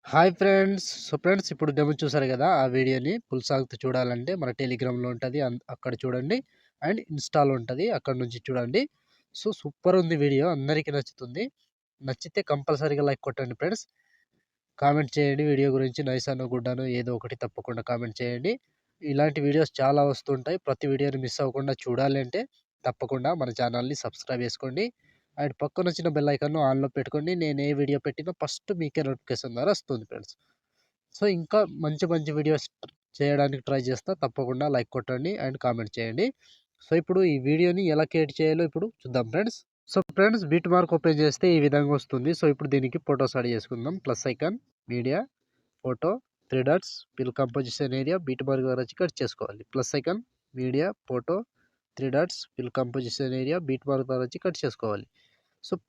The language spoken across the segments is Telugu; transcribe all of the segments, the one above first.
Hi friends. ఫ్రెండ్స్ ఇప్పుడు డెమో చూసారు కదా. ఆ వీడియోని ఫుల్ సాంగ్తో చూడాలంటే మన టెలిగ్రామ్లో ఉంటుంది, అక్కడ చూడండి. అండ్ ఇన్స్టాలో ఉంటుంది, అక్కడ నుంచి చూడండి. సూపర్ ఉంది వీడియో, అందరికీ నచ్చుతుంది. నచ్చితే కంపల్సరీగా లైక్ కొట్టండి ఫ్రెండ్స్. కామెంట్ చేయండి వీడియో గురించి, నైస్ అను గుడ్ అను ఏదో ఒకటి తప్పకుండా కామెంట్ చేయండి. ఇలాంటి వీడియోస్ చాలా వస్తుంటాయి. ప్రతి వీడియోని మిస్ అవ్వకుండా చూడాలి అంటే తప్పకుండా మన ఛానల్ని సబ్స్క్రైబ్ చేసుకోండి. అండ్ పక్కన వచ్చిన బెల్ ఐకాన్ను ఆన్లో పెట్టుకోండి. నేను ఏ వీడియో పెట్టినా ఫస్ట్ మీకే నోటిఫికేషన్ ద్వారా వస్తుంది ఫ్రెండ్స్. ఇంకా మంచి మంచి వీడియోస్ చేయడానికి ట్రై చేస్తా. తప్పకుండా లైక్ కొట్టండి అండ్ కామెంట్ చేయండి. ఇప్పుడు ఈ వీడియోని ఎలా క్రియేట్ చేయాలో ఇప్పుడు చూద్దాం friends. Friends beat mark open చేస్తే ఈ విధంగా వస్తుంది. ఇప్పుడు దీనికి ఫోటోస్ యాడ్ చేసుకుందాం. Plus icon, media, photo, 3 dots, fill composition area, beat mark ద్వారా కట్ చేసుకోవాలి. Plus icon, media, photo, 3 dots, fill composition area, beat mark ద్వారా కట్ చేసుకోవాలి.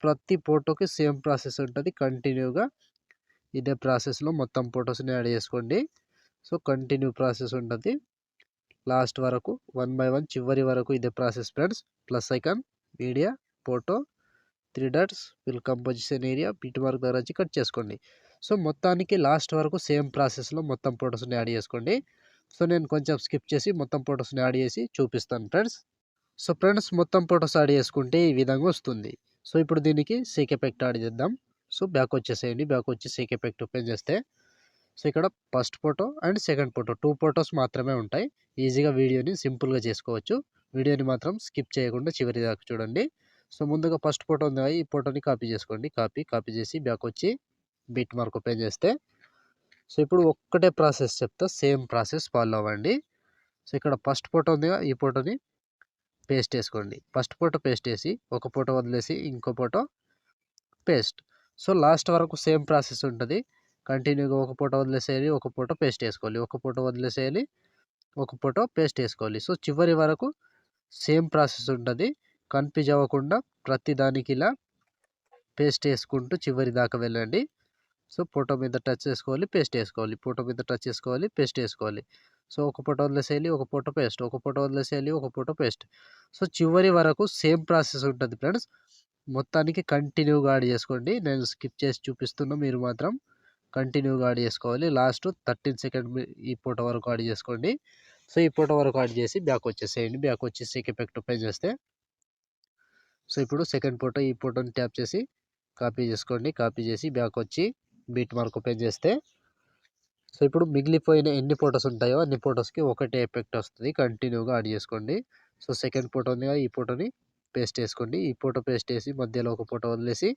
ప్రతి ఫోటోకి సేమ్ ప్రాసెస్ ఉంటుంది. కంటిన్యూగా ఇదే ప్రాసెస్లో మొత్తం ఫొటోస్ని యాడ్ చేసుకోండి. కంటిన్యూ ప్రాసెస్ ఉంటుంది లాస్ట్ వరకు, 1 బై 1 చివరి వరకు ఇదే process friends. Plus icon, media, photo, 3 dots, fill composition area, beat mark ద్వారా కట్ చేసుకోండి. మొత్తానికి లాస్ట్ వరకు సేమ్ ప్రాసెస్లో మొత్తం ఫొటోస్ని యాడ్ చేసుకోండి. నేను కొంచెం స్కిప్ చేసి మొత్తం ఫొటోస్ని యాడ్ చేసి చూపిస్తాను ఫ్రెండ్స్. ఫ్రెండ్స్ మొత్తం ఫొటోస్ యాడ్ చేసుకుంటే ఈ విధంగా వస్తుంది. ఇప్పుడు దీనికి సేక్ ఎఫెక్ట్ యాడ్ చేద్దాం. బ్యాక్ వచ్చేసేయండి. బ్యాక్ వచ్చి సేక్ ఎఫెక్ట్ ఓపెన్ చేస్తే ఇక్కడ first photo and second photo 2 photos మాత్రమే ఉంటాయి. ఈజీగా వీడియోని సింపుల్గా చేసుకోవచ్చు. వీడియోని మాత్రం స్కిప్ చేయకుండా చివరి దాకా చూడండి. ముందుగా ఫస్ట్ ఫోటో ఉంది, ఈ ఫోటోని కాపీ చేసుకోండి. కాపీ చేసి బ్యాక్ వచ్చి బీట్ మార్క్ ఓపెన్ చేస్తే ఇప్పుడు ఒక్కటే ప్రాసెస్ చెప్తా, సేమ్ ప్రాసెస్ ఫాలో అవ్వండి. ఇక్కడ ఫస్ట్ ఫోటో ఉంది, ఈ ఫోటోని పేస్ట్ వేసుకోండి. ఫస్ట్ ఫోటో పేస్ట్ వేసి ఒక ఫోటో వదిలేసి ఇంకో ఫోటో పేస్ట్. లాస్ట్ వరకు సేమ్ ప్రాసెస్ ఉంటుంది. కంటిన్యూగా ఒక ఫోటో వదిలేసేయాలి, ఒక ఫోటో పేస్ట్ వేసుకోవాలి, ఒక ఫోటో వదిలేసేయాలి, ఒక ఫోటో పేస్ట్ వేసుకోవాలి. చివరి వరకు సేమ్ ప్రాసెస్ ఉంటుంది. కన్ఫ్యూజ్ అవ్వకుండా ప్రతి దానికి ఇలా పేస్ట్ వేసుకుంటూ చివరి దాకా వెళ్ళండి. ఫోటో మీద టచ్ చేసుకోవాలి, పేస్ట్ వేసుకోవాలి, ఫోటో మీద టచ్ చేసుకోవాలి, పేస్ట్ వేసుకోవాలి. ఒక ఫోటో వదిలేసేయాలి, ఒక ఫోటో పేస్ట్, ఒక ఫోటో వదిలేసేయాలి, ఒక ఫోటో పేస్ట్. చివరి వరకు సేమ్ ప్రాసెస్ ఉంటుంది ఫ్రెండ్స్. మొత్తానికి కంటిన్యూగా యాడ్ చేసుకోండి. నేను స్కిప్ చేసి చూపిస్తున్నా, మీరు మాత్రం కంటిన్యూగా యాడ్ చేసుకోవాలి. లాస్ట్ 13 సెకండ్ ఈ ఫోటో వరకు యాడ్ చేసుకోండి. ఈ ఫోటో వరకు యాడ్ చేసి బ్యాక్ వచ్చేసేయండి. బ్యాక్ వచ్చి సేక్ ఎఫెక్ట్ ఓపెన్ చేస్తే ఇప్పుడు సెకండ్ ఫోటో, ఈ ఫోటోని ట్యాప్ చేసి కాపీ చేసుకోండి. కాపీ చేసి బ్యాక్ వచ్చి బీట్ మార్క్ ఓపెన్ చేస్తే ఇప్పుడు మిగిలిపోయిన ఎన్ని ఫొటోస్ ఉంటాయో అన్ని ఫొటోస్కి ఒకటే ఎఫెక్ట్ వస్తుంది. కంటిన్యూగా యాడ్ చేసుకోండి. సెకండ్ ఫోటో ఉంది, ఈ ఫోటోని పేస్ట్ వేసుకోండి. ఈ ఫోటో పేస్ట్ వేసి మధ్యలో ఒక ఫోటో వదిలేసి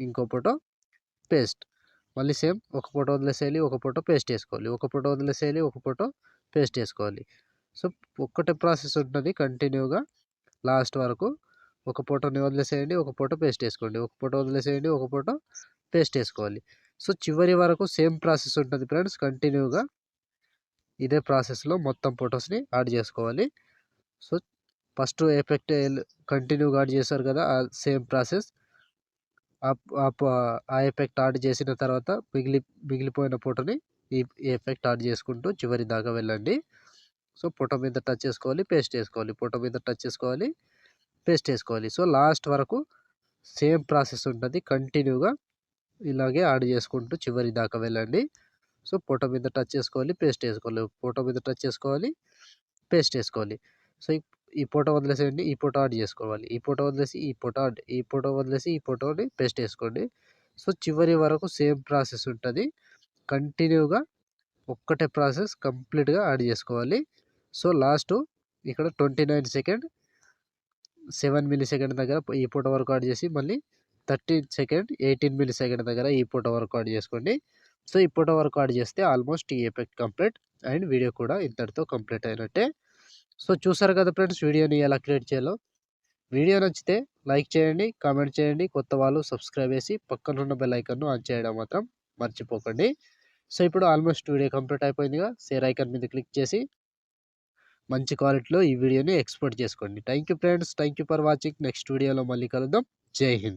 ఇంకో ఫోటో పేస్ట్. మళ్ళీ సేమ్ ఒక ఫోటో వదిలేసేయాలి, ఒక ఫోటో పేస్ట్ వేసుకోవాలి, ఒక ఫోటో వదిలేసేయాలి, ఒక ఫోటో పేస్ట్ వేసుకోవాలి. ఒక్కటే ప్రాసెస్ ఉంటుంది కంటిన్యూగా లాస్ట్ వరకు. ఒక ఫోటోని వదిలేసేయండి, ఒక ఫోటో పేస్ట్ వేసుకోండి, ఒక ఫోటో వదిలేసేయండి, ఒక ఫోటో పేస్ట్ వేసుకోవాలి. చివరి వరకు సేమ్ ప్రాసెస్ ఉంటుంది ఫ్రెండ్స్. కంటిన్యూగా ఇదే ప్రాసెస్లో మొత్తం ఫొటోస్ని యాడ్ చేసుకోవాలి. ఫస్ట్ ఎఫెక్ట్ కంటిన్యూగా యాడ్ చేశారు కదా, ఆ సేమ్ ప్రాసెస్. ఆ ఎఫెక్ట్ యాడ్ చేసిన తర్వాత మిగిలిపోయిన ఫోటోని ఈ ఎఫెక్ట్ యాడ్ చేసుకుంటూ చివరి దాకా వెళ్ళండి. ఫోటో మీద టచ్ చేసుకోవాలి, పేస్ట్ వేసుకోవాలి, ఫోటో మీద టచ్ చేసుకోవాలి, పేస్ట్ వేసుకోవాలి. లాస్ట్ వరకు సేమ్ ప్రాసెస్ ఉంటుంది. కంటిన్యూగా ఇలాగే యాడ్ చేసుకుంటూ చివరి దాకా వెళ్ళండి. ఫోటో మీద టచ్ చేసుకోవాలి, పేస్ట్ వేసుకోవాలి, ఫోటో మీద టచ్ చేసుకోవాలి, పేస్ట్ వేసుకోవాలి. ఈ ఫోటో వదిలేసేయండి, ఈ ఫోటో యాడ్ చేసుకోవాలి, ఈ ఫోటో వదిలేసి ఈ ఫోటో ఈ ఫోటో వదిలేసి ఈ ఫోటోని పేస్ట్ వేసుకోండి. చివరి వరకు సేమ్ ప్రాసెస్ ఉంటుంది. కంటిన్యూగా ఒక్కటే ప్రాసెస్ కంప్లీట్గా యాడ్ చేసుకోవాలి. లాస్ట్ ఇక్కడ 29 సెకండ్ 7 మిల్లీ సెకండ్ దగ్గర ఈ ఫోటో వరకు యాడ్ చేసి మళ్ళీ 13 సెకండ్ 18 మిల్లీ సెకండ్ దగ్గర ఈ ఫోటో వరకు యాడ్ చేసుకోండి. ఈ ఫోటో వరకు యాడ్ చేస్తే ఆల్మోస్ట్ ఈ ఎఫెక్ట్ కంప్లీట్ అండ్ వీడియో కూడా ఇంతటితో కంప్లీట్ అయినట్టే. చూసారు కదా ఫ్రెండ్స్ వీడియోని ఎలా క్రియేట్ చేయాలో. వీడియో నచ్చితే లైక్ చేయండి, కామెంట్ చేయండి, కొత్త వాళ్ళు సబ్స్క్రైబ్ చేసి పక్కనున్న బెల్ ఐకాన్ను ఆన్ చేయడం మాత్రం మర్చిపోకండి. ఇప్పుడు ఆల్మోస్ట్ వీడియో కంప్లీట్ అయిపోయిందిగా, షేర్ ఐకాన్ మీద క్లిక్ చేసి మంచి క్వాలిటీలో ఈ వీడియోని ఎక్స్పోర్ట్ చేసుకోండి. Thank you friends, thank you for watching. Next వీడియోలో మళ్ళీ కలుద్దాం. జై హింద్.